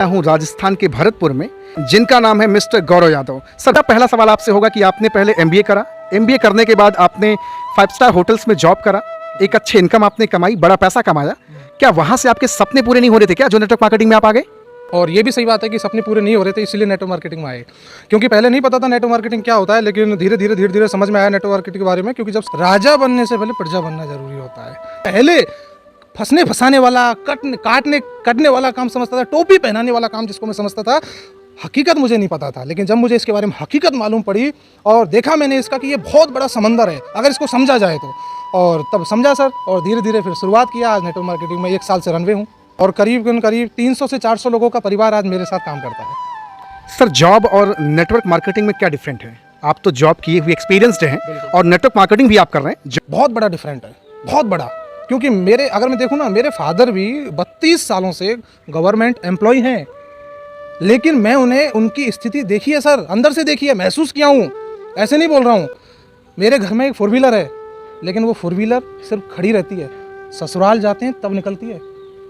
हूँ राजस्थान के भरतपुर में, जिनका नाम है मिस्टर गौरव यादव। सर, पहला सवाल आपसे होगा कि आपने पहले एमबीए करा, एमबीए करने के बाद आपने 5 स्टार होटल्स में जॉब करा, एक अच्छी इनकम आपने कमाई, बड़ा पैसा कमाया। क्या वहाँ से आपके सपने पूरे नहीं हो रहे थे क्या, जो नेटवर्क मार्केटिंग में आप आ गए? और ये भी सही बात है कि सपने पूरे नहीं हो रहे थे, इसीलिए नेटवर्क मार्केटिंग में आए। क्योंकि पहले नहीं पता था नेटवर्क मार्केटिंग क्या होता है, लेकिन धीरे धीरे समझ में आया नेटवर्क मार्केटिंग के बारे में। क्योंकि जब राजा बनने से पहले प्रजा बनना जरूरी होता है। पहले फंसने फंसाने वाला, कटने वाला काम समझता था, टोपी पहनाने वाला काम जिसको मैं समझता था, हकीकत मुझे नहीं पता था। लेकिन जब मुझे इसके बारे में हकीकत मालूम पड़ी और देखा मैंने इसका कि ये बहुत बड़ा समंदर है अगर इसको समझा जाए तो, और तब समझा सर, और धीरे धीरे फिर शुरुआत किया। आज नेटवर्क मार्केटिंग में 1 साल से रनवे हूँ और करीब 300 से 400 लोगों का परिवार आज मेरे साथ काम करता है। सर, जॉब और नेटवर्क मार्केटिंग में क्या डिफरेंट है? आप तो जॉब किए हुए एक्सपीरियंस्ड हैं और नेटवर्क मार्केटिंग भी आप कर रहे हैं। बहुत बड़ा डिफरेंट है, बहुत बड़ा। क्योंकि अगर मैं देखूँ ना, मेरे फादर भी 32 सालों से गवर्नमेंट एम्प्लॉय हैं, लेकिन मैं उन्हें उनकी स्थिति देखी है सर, अंदर से देखी है, महसूस किया हूँ, ऐसे नहीं बोल रहा हूँ। मेरे घर में एक 4 व्हीलर है, लेकिन वो 4 व्हीलर सिर्फ खड़ी रहती है, ससुराल जाते हैं तब निकलती है।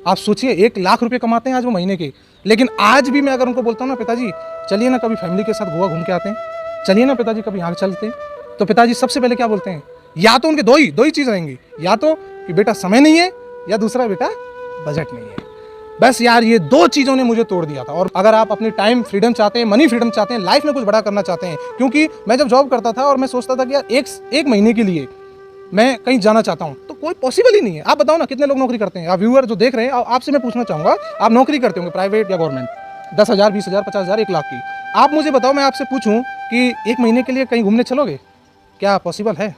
आप सोचिए, 1 लाख रुपए कमाते हैं आज वो महीने के, लेकिन आज भी मैं अगर उनको बोलता हूँ ना, पिताजी चलिए ना कभी फैमिली के साथ गोवा घूम के आते हैं, चलिए ना पिताजी कभी यहाँ चलते हैं, तो पिताजी सबसे पहले क्या बोलते हैं? या तो उनके दो ही चीज़ रहेंगी, या तो कि बेटा समय नहीं है, या दूसरा बेटा बजट नहीं है। बस यार, ये 2 चीज़ों ने मुझे तोड़ दिया था। और अगर आप अपनी टाइम फ्रीडम चाहते हैं, मनी फ्रीडम चाहते हैं, लाइफ में कुछ बड़ा करना चाहते हैं, क्योंकि मैं जब जॉब करता था और मैं सोचता था कि यार एक महीने के लिए मैं कहीं जाना चाहता हूँ, तो कोई पॉसिबल ही नहीं है। आप बताओ ना, कितने लोग नौकरी करते हैं? आप व्यूअर जो देख रहे हैं, आपसे मैं पूछना चाहूँगा, आप नौकरी करते होंगे प्राइवेट या गवर्नमेंट, 10,000, 20,000, 50,000, 1 लाख की। आप मुझे बताओ, मैं आपसे पूछूँ कि 1 महीने के लिए कहीं घूमने चलोगे? क्या पॉसिबल है?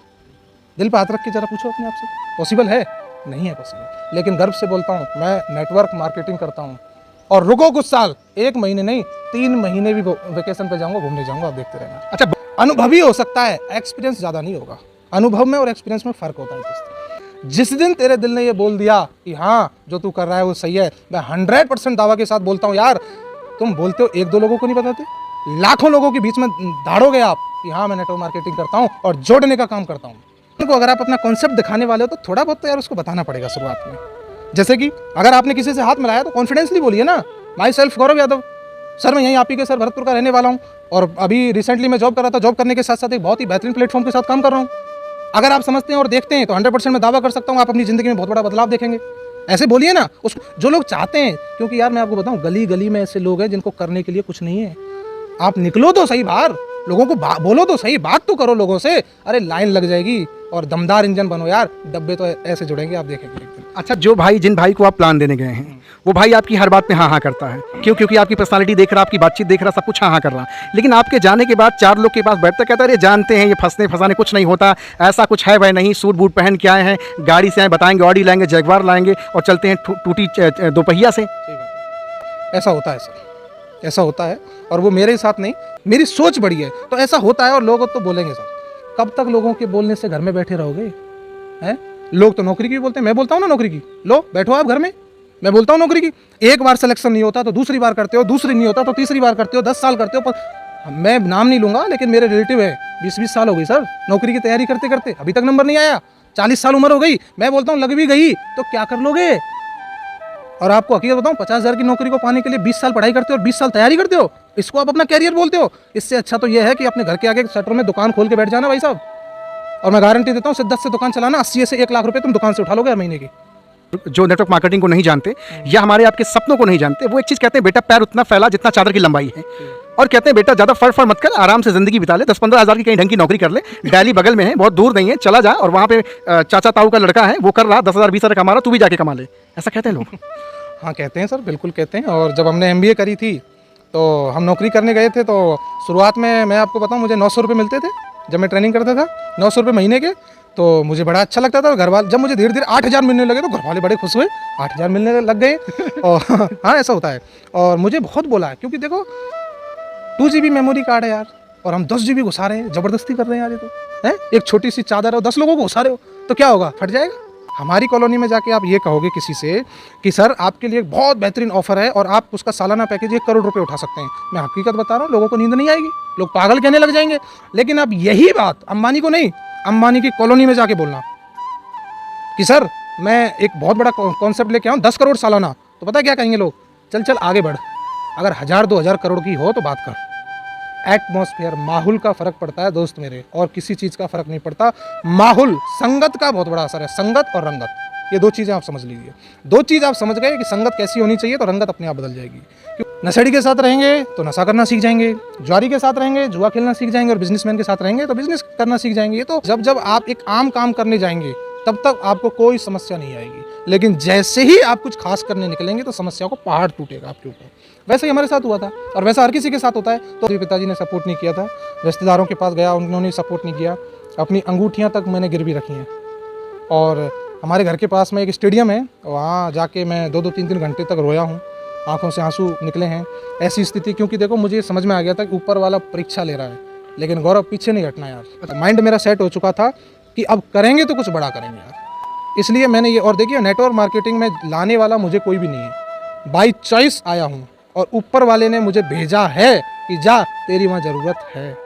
दिल पे हाथ रख के जरा पूछो अपने आप से, पॉसिबल है? नहीं है पॉसिबल। लेकिन गर्व से बोलता हूँ, मैं नेटवर्क मार्केटिंग करता हूँ। और रुको कुछ साल, 1 महीने नहीं, 3 महीने भी वेकेशन पे जाऊँगा, घूमने जाऊँगा, आप देखते रहना। अच्छा, अनुभवी हो सकता है, एक्सपीरियंस ज़्यादा नहीं होगा। अनुभव में और एक्सपीरियंस में फ़र्क होता है दोस्तों। जिस दिन तेरे दिल ने ये बोल दिया कि हाँ जो तू कर रहा है वो सही है, मैं 100% दावा के साथ बोलता हूँ यार, तुम बोलते हो 1-2 लोगों को नहीं बताते, लाखों लोगों के बीच में दौड़ोगे आप कि हाँ मैं नेटवर्क मार्केटिंग करता हूँ और जोड़ने का काम करता हूँ। उनको अगर आप अपना कॉन्सेप्ट दिखाने वाले हो तो थोड़ा बहुत तो यार उसको बताना पड़ेगा शुरुआत में। जैसे कि अगर आपने किसी से हाथ मिलाया तो कॉन्फिडेंसली बोलिए ना, my self Gaurav Yadav, sir मैं यहीं आप ही के सर भरतपुर का रहने वाला हूँ, और अभी रिसेंटली मैं जॉब कर रहा था, जॉब करने के साथ साथ एक बहुत ही बेहतरीन प्लेटफॉर्म के साथ काम कर रहा हूँ। अगर आप समझते हैं और देखते हैं तो 100% मैं दावा कर सकता हूँ आप अपनी ज़िंदगी में बहुत बड़ा बदलाव देखेंगे। ऐसे बोलिए ना जो लोग चाहते हैं, क्योंकि यार मैं आपको बताऊँ, गली गली में ऐसे लोग हैं जिनको करने के लिए कुछ नहीं है। आप निकलो तो सही बाहर, लोगों को बोलो तो सही, बात तो करो लोगों से। अरे लाइन लग जाएगी और दमदार इंजन बनो यार, डब्बे तो ऐसे जुड़ेंगे, आप देखेंगे एक दिन। अच्छा, जिन भाई को आप प्लान देने गए हैं, वो भाई आपकी हर बात पे हाँ हाँ करता है, क्योंकि आपकी पर्सनालिटी देख रहा, आपकी बातचीत देख रहा, सब कुछ हाँ हाँ कर रहा। लेकिन आपके जाने के बाद 4 लोग के पास बैठते, कहता है अरे जानते हैं ये फंसने फंसाने कुछ नहीं होता, ऐसा कुछ है भाई नहीं, सूट बूट पहन के आए हैं, गाड़ी से आए, बताएंगे ऑडी लाएंगे, जैगवार लाएंगे और चलते हैं टूटी 2 पहिया से। ऐसा होता है सर, ऐसा होता है, और वो मेरे साथ नहीं, मेरी सोच बड़ी है तो ऐसा होता है। और लोग तो बोलेंगे सर, कब तक लोगों के बोलने से घर में बैठे रहोगे? हैं, लोग तो नौकरी की बोलते हैं, मैं बोलता हूँ ना नौकरी की, लो बैठो आप घर में। मैं बोलता हूँ नौकरी की, एक बार सिलेक्शन नहीं होता तो दूसरी बार करते हो, दूसरी नहीं होता तो तीसरी बार करते हो, 10 साल करते हो। पर मैं नाम नहीं लूँगा, लेकिन मेरे रिलेटिव है, 20-20 साल हो गई सर नौकरी की तैयारी करते करते, अभी तक नंबर नहीं आया, 40 साल उम्र हो गई। मैं बोलता हूँ लग भी गई तो क्या कर लोगे? और आपको हकीकत बताऊँ, 50,000 की नौकरी को पाने के लिए 20 साल पढ़ाई करते हो और 20 साल तैयारी करते हो, इसको आप अपना कैरियर बोलते हो? इससे अच्छा तो यह है कि अपने घर के आगे शटर में दुकान खोल के बैठ जाना भाई साहब, और मैं गारंटी देता हूँ शिद्दत से दुकान चलाना, 80 से 1 लाख रुपए तुम दुकान से उठा लोगे हर महीने की। जो नेटवर्क मार्केटिंग को नहीं जानते या हमारे आपके सपनों को नहीं जानते, वो एक चीज़ कहते हैं, बेटा पैर उतना फैला जितना चादर की लंबाई है, और कहते हैं बेटा ज़्यादा फर मत कर, आराम से ज़िंदगी बिता ले, 10-15 हज़ार की कहीं ढंग की नौकरी कर ले, दिल्ली बगल में है, बहुत दूर नहीं है, चला जा और वहाँ पे चाचा ताऊ का लड़का है, वो कर रहा 10,000 20,000 कमा रहा, तू भी जाके कमा ले, ऐसा कहते हैं लोग। हाँ कहते हैं सर, बिल्कुल कहते हैं। और जब हमने MBA करी थी तो हम नौकरी करने गए थे, तो शुरुआत में मैं आपको बताऊँ, मुझे 900 रुपये मिलते थे जब मैं ट्रेनिंग करता था, 900 रुपये महीने के। तो मुझे बड़ा अच्छा लगता था। घर वाले जब मुझे धीरे धीरे 8,000 मिलने लगे तो घर वाले बड़े खुश हुए, 8,000 मिलने लग गए। और हाँ ऐसा होता है। और मुझे बहुत बोला है, क्योंकि देखो 2 GB मेमोरी कार्ड है यार, और हम 10 GB घुसा रहे हैं, ज़बरदस्ती कर रहे हैं यार। ये तो है, एक छोटी सी चादर है, 10 लोगों को घुसा रहे हो तो क्या होगा, फट जाएगा। हमारी कॉलोनी में जाके आप ये कहोगे किसी से कि सर आपके लिए एक बहुत बेहतरीन ऑफर है और आप उसका सालाना पैकेज 1 करोड़ रुपए उठा सकते हैं, मैं हकीकत बता रहा हूँ, लोगों को नींद नहीं आएगी, लोग पागल कहने लग जाएंगे। लेकिन अब यही बात अंबानी को नहीं, अंबानी की कॉलोनी में जाके बोलना कि सर मैं एक बहुत बड़ा कॉन्सेप्ट लेके आऊँ 10 करोड़ सालाना, तो पता क्या कहेंगे लोग, चल चल आगे बढ़, अगर 1000-2000 करोड़ की हो तो बात कर। एटमॉस्फेयर, माहौल का फर्क पड़ता है दोस्त मेरे, और किसी चीज़ का फर्क नहीं पड़ता। माहौल, संगत का बहुत बड़ा असर है, संगत और रंगत, ये दो चीज़ें आप समझ लीजिए। दो चीज़ आप समझ गए कि संगत कैसी होनी चाहिए तो रंगत अपने आप बदल जाएगी। क्यों? नशेड़ी के साथ रहेंगे तो नशा करना सीख जाएंगे, जुआरी के साथ रहेंगे जुआ खेलना सीख जाएंगे, और बिजनेसमैन के साथ रहेंगे तो बिजनेस करना सीख जाएंगे। तो जब जब आप एक आम काम करने जाएंगे तब तक आपको कोई समस्या नहीं आएगी, लेकिन जैसे ही आप कुछ खास करने निकलेंगे तो समस्या को पहाड़ टूटेगा आपके ऊपर। वैसे ही हमारे साथ हुआ था, और वैसा हर किसी के साथ होता है। तो मेरे पिताजी ने सपोर्ट नहीं किया था, रिश्तेदारों के पास गया उन्होंने सपोर्ट नहीं किया, अपनी अंगूठियाँ तक मैंने गिरवी रखी हैं। और हमारे घर के पास में एक स्टेडियम है, वहाँ जाके मैं 2-2 3-3 घंटे तक रोया हूँ, आंखों से आंसू निकले हैं। ऐसी स्थिति, क्योंकि देखो मुझे समझ में आ गया था कि ऊपर वाला परीक्षा ले रहा है, लेकिन गौरव पीछे नहीं हटना यार। माइंड मेरा सेट हो चुका था कि अब करेंगे तो कुछ बड़ा करेंगे यार। इसलिए मैंने ये, और देखिए नेटवर्क मार्केटिंग में लाने वाला मुझे कोई भी नहीं है, बाई चॉइस आया हूँ, और ऊपर वाले ने मुझे भेजा है कि जा तेरी वहाँ ज़रूरत है।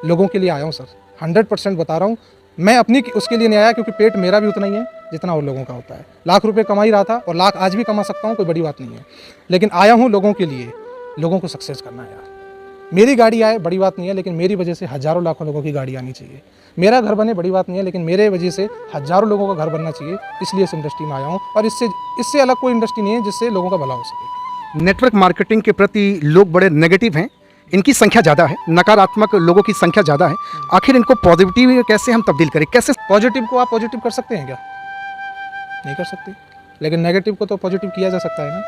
लोगों के लिए आया हूँ सर, 100% बता रहा हूँ। मैं अपनी उसके लिए नहीं आया, क्योंकि पेट मेरा भी उतना ही है जितना और लोगों का होता है। लाख रुपए कमा ही रहा था, और लाख आज भी कमा सकता हूँ, कोई बड़ी बात नहीं है, लेकिन आया हूँ लोगों के लिए। लोगों को सक्सेस करना है यार। मेरी गाड़ी आए बड़ी बात नहीं है, लेकिन मेरी वजह से हज़ारों लाखों लोगों की गाड़ी आनी चाहिए। मेरा घर बने बड़ी बात नहीं है, लेकिन मेरे वजह से हज़ारों लोगों का घर बनना चाहिए। इसलिए इस इंडस्ट्री में आया हूँ, और इससे अलग कोई इंडस्ट्री नहीं है जिससे लोगों का भला हो सके। नेटवर्क मार्केटिंग के प्रति लोग बड़े नेगेटिव हैं, इनकी संख्या ज़्यादा है, नकारात्मक लोगों की संख्या ज़्यादा है। आखिर इनको पॉजिटिव में कैसे हम तब्दील करें? कैसे? पॉजिटिव को आप पॉजिटिव कर सकते हैं क्या? नहीं कर सकते, लेकिन नेगेटिव को तो पॉजिटिव किया जा सकता है ना,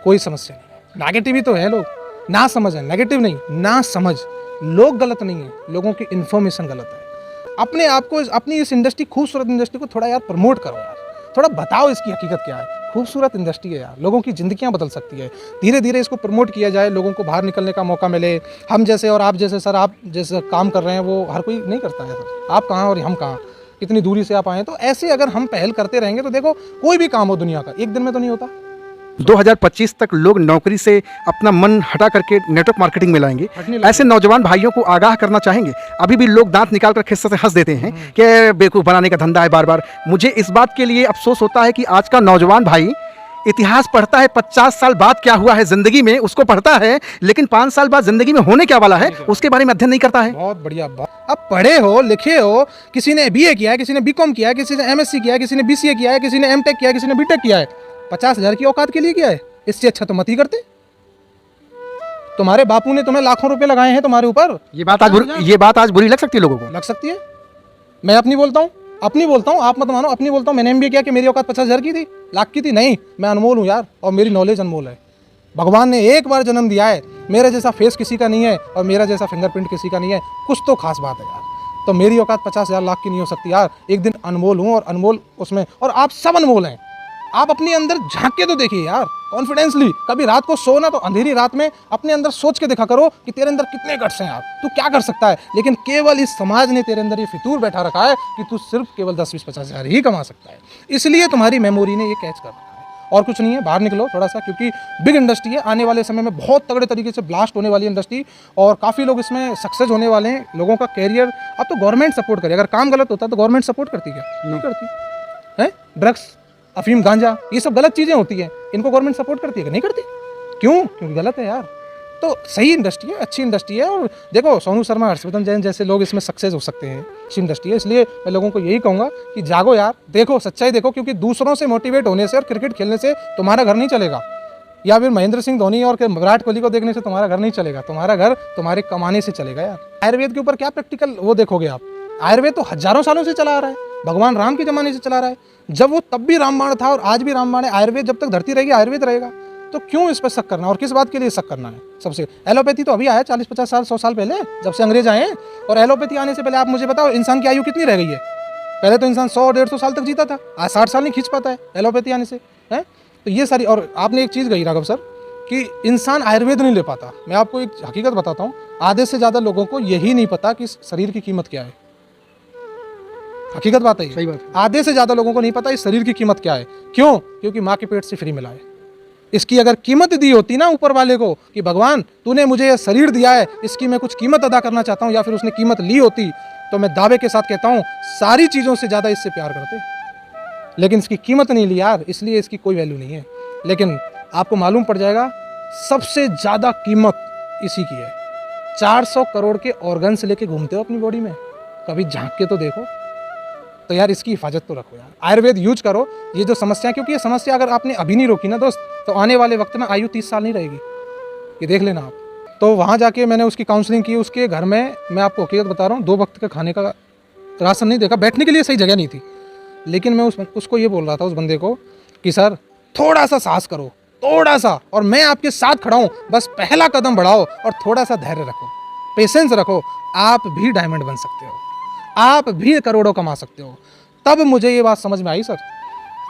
कोई समस्या नहीं। नेगेटिव ही तो है लोग, ना समझ है, नेगेटिव नहीं, ना समझ। लोग गलत नहीं है, लोगों की इन्फॉर्मेशन गलत है। अपने आप को, अपनी इस इंडस्ट्री, खूबसूरत इंडस्ट्री को थोड़ा यार प्रमोट करो यार, थोड़ा बताओ इसकी हकीकत क्या है। खूबसूरत इंडस्ट्री है यार, लोगों की ज़िंदगियां बदल सकती है। धीरे धीरे इसको प्रमोट किया जाए, लोगों को बाहर निकलने का मौका मिले। हम जैसे और आप जैसे, सर आप जैसे काम कर रहे हैं वो हर कोई नहीं करता है सर। आप कहाँ और हम कहाँ, कितनी दूरी से आप आए हैं। तो ऐसे अगर हम पहल करते रहेंगे तो देखो, कोई भी काम हो दुनिया का एक दिन में तो नहीं होता। 2025 तक लोग नौकरी से अपना मन हटा करके नेटवर्क मार्केटिंग में लाएंगे। ऐसे नौजवान भाइयों को आगाह करना चाहेंगे। अभी भी लोग दांत निकाल कर खिस्से से हंस देते हैं कि बेवकूफ़ बनाने का धंधा है बार बार। मुझे इस बात के लिए अफसोस होता है कि आज का नौजवान भाई इतिहास पढ़ता है, 50 साल बाद क्या हुआ है ज़िंदगी में उसको पढ़ता है, लेकिन 5 साल बाद ज़िंदगी में होने क्या वाला है उसके बारे में अध्ययन नहीं करता है। बहुत बढ़िया बात। अब पढ़े हो, लिखे हो, किसी ने BA किया है, किसी ने BCom किया है, किसी ने MSc किया है, किसी ने BCA किया है, किसी ने MTech किया है, किसी ने BTech किया है, 50,000 की औकात के लिए किया है। इससे अच्छा तो मत ही करते। तुम्हारे बापू ने तुम्हें लाखों रुपए लगाए हैं तुम्हारे ऊपर। ये बात आज बुरी लग सकती है लोगों को। लग सकती है। मैं अपनी बोलता हूँ, आप मत मानो, अपनी बोलता हूँ। मैंने MBA किया कि मेरी औकात 50,000 की थी, लाख की थी? नहीं, मैं अनमोल हूँ यार, और मेरी नॉलेज अनमोल है। भगवान ने एक बार जन्म दिया है, मेरे जैसा फेस किसी का नहीं है और मेरा जैसा फिंगरप्रिंट किसी का नहीं है। कुछ तो खास बात है यार। तो मेरी औकात 50,000 लाख की नहीं हो सकती यार। एक दिन अनमोल हूँ, और अनमोल उसमें, और आप सब अनमोल हैं। आप अपने अंदर झांक के तो देखिए यार, कॉन्फिडेंसली। कभी रात को सोना तो अंधेरी रात में अपने अंदर सोच के देखा करो कि तेरे अंदर कितने गट्स हैं यार, तू क्या कर सकता है। लेकिन केवल इस समाज ने तेरे अंदर ये फितूर बैठा रखा है कि तू सिर्फ केवल 10-20-50,000 ही कमा सकता है। इसलिए तुम्हारी मेमोरी ने ये कैच कर रखा है, और कुछ नहीं है। बाहर निकलो थोड़ा सा, क्योंकि बिग इंडस्ट्री है। आने वाले समय में बहुत तगड़े तरीके से ब्लास्ट होने वाली इंडस्ट्री, और काफ़ी लोग इसमें सक्सेस होने वाले हैं। लोगों का कैरियर अब तो गवर्नमेंट सपोर्ट करे। अगर काम गलत होता तो गवर्नमेंट सपोर्ट करती क्या? नहीं करती है। ड्रग्स, अफीम, गांजा, ये सब गलत चीज़ें होती हैं, इनको गवर्नमेंट सपोर्ट करती है कि नहीं करती? क्यों? क्योंकि गलत है यार। तो सही इंडस्ट्री है, अच्छी इंडस्ट्री है। और देखो, सोनू शर्मा, हर्षवर्धन जैन जैसे लोग इसमें सक्सेस हो सकते हैं। अच्छी इंडस्ट्री है। इसलिए मैं लोगों को यही कहूँगा कि जागो यार, देखो, सच्चाई देखो। क्योंकि दूसरों से मोटिवेट होने से और क्रिकेट खेलने से तुम्हारा घर नहीं चलेगा, या फिर महेंद्र सिंह धोनी और विराट कोहली को देखने से तुम्हारा घर नहीं चलेगा। तुम्हारा घर तुम्हारे कमाने से चलेगा यार। आयुर्वेद के ऊपर क्या प्रैक्टिकल वो देखोगे आप? आयुर्वेद तो हजारों सालों से चला आ रहा है, भगवान राम के ज़माने से चला रहा है। जब वो तब भी रामबाण था और आज भी रामबाण है। आयुर्वेद जब तक धरती रहेगी आयुर्वेद रहेगा। तो क्यों इस पर शक करना, और किस बात के लिए शक करना है? सबसे एलोपैथी तो अभी आया 40-50 साल 100 साल पहले, जब से अंग्रेज आए हैं। और एलोपैथी आने से पहले आप मुझे बताओ, इंसान की आयु कितनी रह गई है? पहले तो इंसान 100-150 साल तक जीता था, आज 60 साल नहीं खींच पाता है एलोपैथी आने से, है। तो ये सारी, और आपने एक चीज़ कही राघव सर कि इंसान आयुर्वेद नहीं ले पाता। मैं आपको एक हकीकत बताता हूँ, आधे से ज़्यादा लोगों को यही नहीं पता कि शरीर की कीमत क्या है। हकीकत बात है, सही बात। आधे से ज़्यादा लोगों को नहीं पता इस शरीर की कीमत क्या है। क्यों? क्योंकि माँ के पेट से फ्री मिला है। इसकी अगर कीमत दी होती ना ऊपर वाले को कि भगवान तूने मुझे ये शरीर दिया है, इसकी मैं कुछ कीमत अदा करना चाहता हूँ, या फिर उसने कीमत ली होती, तो मैं दावे के साथ कहता हूँ सारी चीज़ों से ज़्यादा इससे प्यार करते। लेकिन इसकी कीमत नहीं ली यार, इसलिए इसकी कोई वैल्यू नहीं है। लेकिन आपको मालूम पड़ जाएगा सबसे ज़्यादा कीमत इसी की है। 400 करोड़ के ऑर्गन्स लेके घूमते हो अपनी बॉडी में, कभी झांक के तो देखो। तो यार इसकी हिफाजत तो रखो यार, आयुर्वेद यूज करो। ये जो समस्या, क्योंकि ये समस्या अगर आपने अभी नहीं रोकी ना दोस्त, तो आने वाले वक्त में आयु 30 साल नहीं रहेगी, ये देख लेना आप। तो वहाँ जाके मैंने उसकी काउंसलिंग की। उसके घर में मैं आपको हकीकत बता रहा हूँ, 2 वक्त का खाने का राशन नहीं देखा, बैठने के लिए सही जगह नहीं थी। लेकिन मैं उसको ये बोल रहा था, उस बंदे को, कि सर थोड़ा सा साहस करो, थोड़ा सा, और मैं आपके साथ खड़ा हूँ, बस पहला कदम बढ़ाओ और थोड़ा सा धैर्य रखो, पेशेंस रखो, आप भी डायमंड बन सकते हो, आप भी करोड़ों कमा सकते हो। तब मुझे ये बात समझ में आई सर,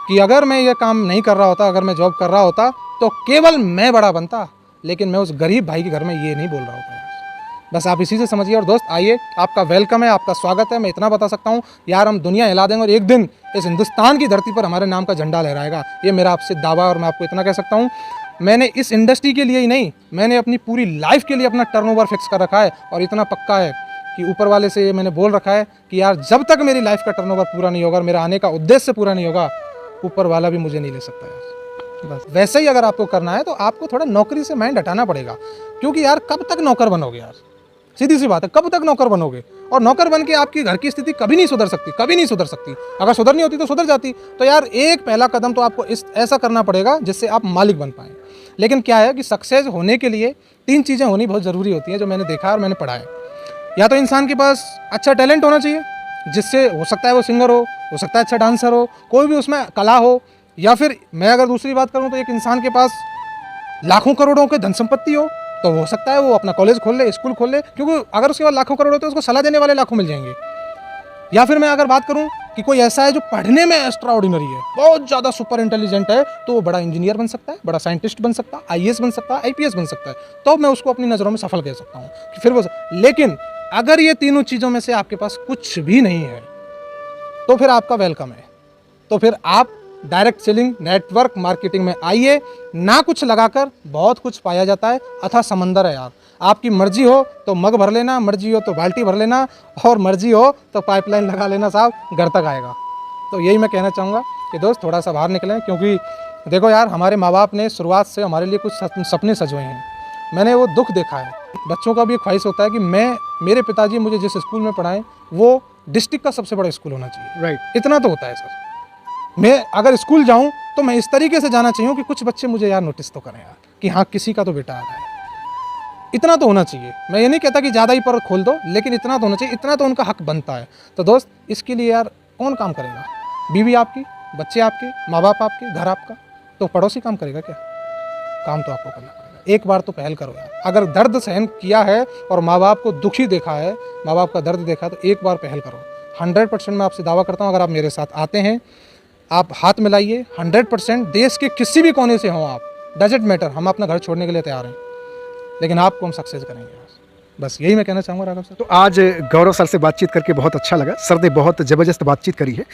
कि अगर मैं ये काम नहीं कर रहा होता, अगर मैं जॉब कर रहा होता, तो केवल मैं बड़ा बनता, लेकिन मैं उस गरीब भाई के घर में ये नहीं बोल रहा होता यार। बस आप इसी से समझिए। और दोस्त आइए, आपका वेलकम है, आपका स्वागत है। मैं इतना बता सकता हूँ यार, हम दुनिया हिला देंगे और एक दिन इस हिंदुस्तान की धरती पर हमारे नाम का झंडा लहराएगा, ये मेरा आपसे दावा। और मैं आपको इतना कह सकता हूँ, मैंने इस इंडस्ट्री के लिए ही नहीं, मैंने अपनी पूरी लाइफ के लिए अपना टर्नओवर फिक्स कर रखा है। और इतना पक्का है कि ऊपर वाले से ये मैंने बोल रखा है कि यार जब तक मेरी लाइफ का टर्नओवर पूरा नहीं होगा और मेरा आने का उद्देश्य पूरा नहीं होगा, ऊपर वाला भी मुझे नहीं ले सकता यार। बस वैसे ही अगर आपको करना है तो आपको थोड़ा नौकरी से माइंड हटाना पड़ेगा, क्योंकि यार कब तक नौकर बनोगे यार, सीधी सी बात है, कब तक नौकर बनोगे। और नौकर बन के आपकी घर की स्थिति कभी नहीं सुधर सकती, कभी नहीं सुधर सकती। अगर सुधरनी होती तो सुधर जाती। तो यार एक पहला कदम तो आपको ऐसा करना पड़ेगा जिससे आप मालिक बन पाएँ। लेकिन क्या है कि सक्सेस होने के लिए 3 चीज़ें होनी बहुत ज़रूरी होती हैं, जो मैंने देखा और मैंने पढ़ा है। या तो इंसान के पास अच्छा टैलेंट होना चाहिए, जिससे हो सकता है वो सिंगर हो सकता है अच्छा डांसर हो, कोई भी उसमें कला हो। या फिर मैं अगर दूसरी बात करूं तो एक इंसान के पास लाखों करोड़ों के धन संपत्ति हो, तो हो सकता है वो अपना कॉलेज खोल ले, स्कूल खोल ले, क्योंकि अगर उसके पास लाखों करोड़ होते हैं, उसको सलाह देने वाले लाखों मिल जाएंगे। या फिर मैं अगर बात करूं कि कोई ऐसा है जो पढ़ने में एक्स्ट्रा ऑर्डिनरी है, बहुत ज़्यादा सुपर इंटेलिजेंट है, तो वो बड़ा इंजीनियर बन सकता है, बड़ा साइंटिस्ट बन सकता है, IAS बन सकता है, IPS बन सकता है। तो मैं उसको अपनी नज़रों में सफल कह सकता हूँ कि फिर वो। लेकिन अगर ये तीनों चीज़ों में से आपके पास कुछ भी नहीं है, तो फिर आपका वेलकम है। तो फिर आप डायरेक्ट सेलिंग, नेटवर्क मार्केटिंग में आइए। ना कुछ लगाकर बहुत कुछ पाया जाता है, अथाह समंदर है यार। आपकी मर्जी हो तो मग भर लेना, मर्जी हो तो बाल्टी भर लेना, और मर्जी हो तो पाइपलाइन लगा लेना साहब, घर तक आएगा। तो यही मैं कहना चाहूँगा कि दोस्त थोड़ा सा बाहर निकलें, क्योंकि देखो यार, हमारे माँ बाप ने शुरुआत से हमारे लिए कुछ सपने सजोए हैं। मैंने वो दुख देखा है। बच्चों का भी एक ख्वाहिश होता है कि मेरे पिताजी मुझे जिस स्कूल में पढ़ाएं वो डिस्ट्रिक्ट का सबसे बड़ा स्कूल होना चाहिए। राइट। इतना तो होता है सर। मैं अगर स्कूल जाऊं तो मैं इस तरीके से जाना चाहिए कि कुछ बच्चे मुझे यार नोटिस तो करें यार, कि हाँ किसी का तो बेटा आ रहा है। इतना तो होना चाहिए। मैं ये नहीं कहता कि ज़्यादा ही पर खोल दो, लेकिन इतना तो होना चाहिए, इतना तो उनका हक बनता है। तो दोस्त इसके लिए यार कौन काम करेगा? बीवी आपकी, बच्चे आपके, माँ बाप आपके, घर आपका, तो पड़ोसी काम करेगा क्या? काम तो आपको करना पड़ेगा। एक बार तो पहल करो यार। अगर दर्द सहन किया है और माँ बाप को दुखी देखा है, माँ बाप का दर्द देखा, तो एक बार पहल करो। 100% मैं आपसे दावा करता हूँ, अगर आप मेरे साथ आते हैं, आप हाथ मिलाइए, 100% देश के किसी भी कोने से हों आप, डजेंट मैटर, हम अपना घर छोड़ने के लिए तैयार हैं, लेकिन आपको हम सक्सेस करेंगे यार। बस यही मैं कहना चाहूँगा राघव सर। तो आज गौरव सर से बातचीत करके बहुत अच्छा लगा। सर ने बहुत ज़बरदस्त बातचीत करी है।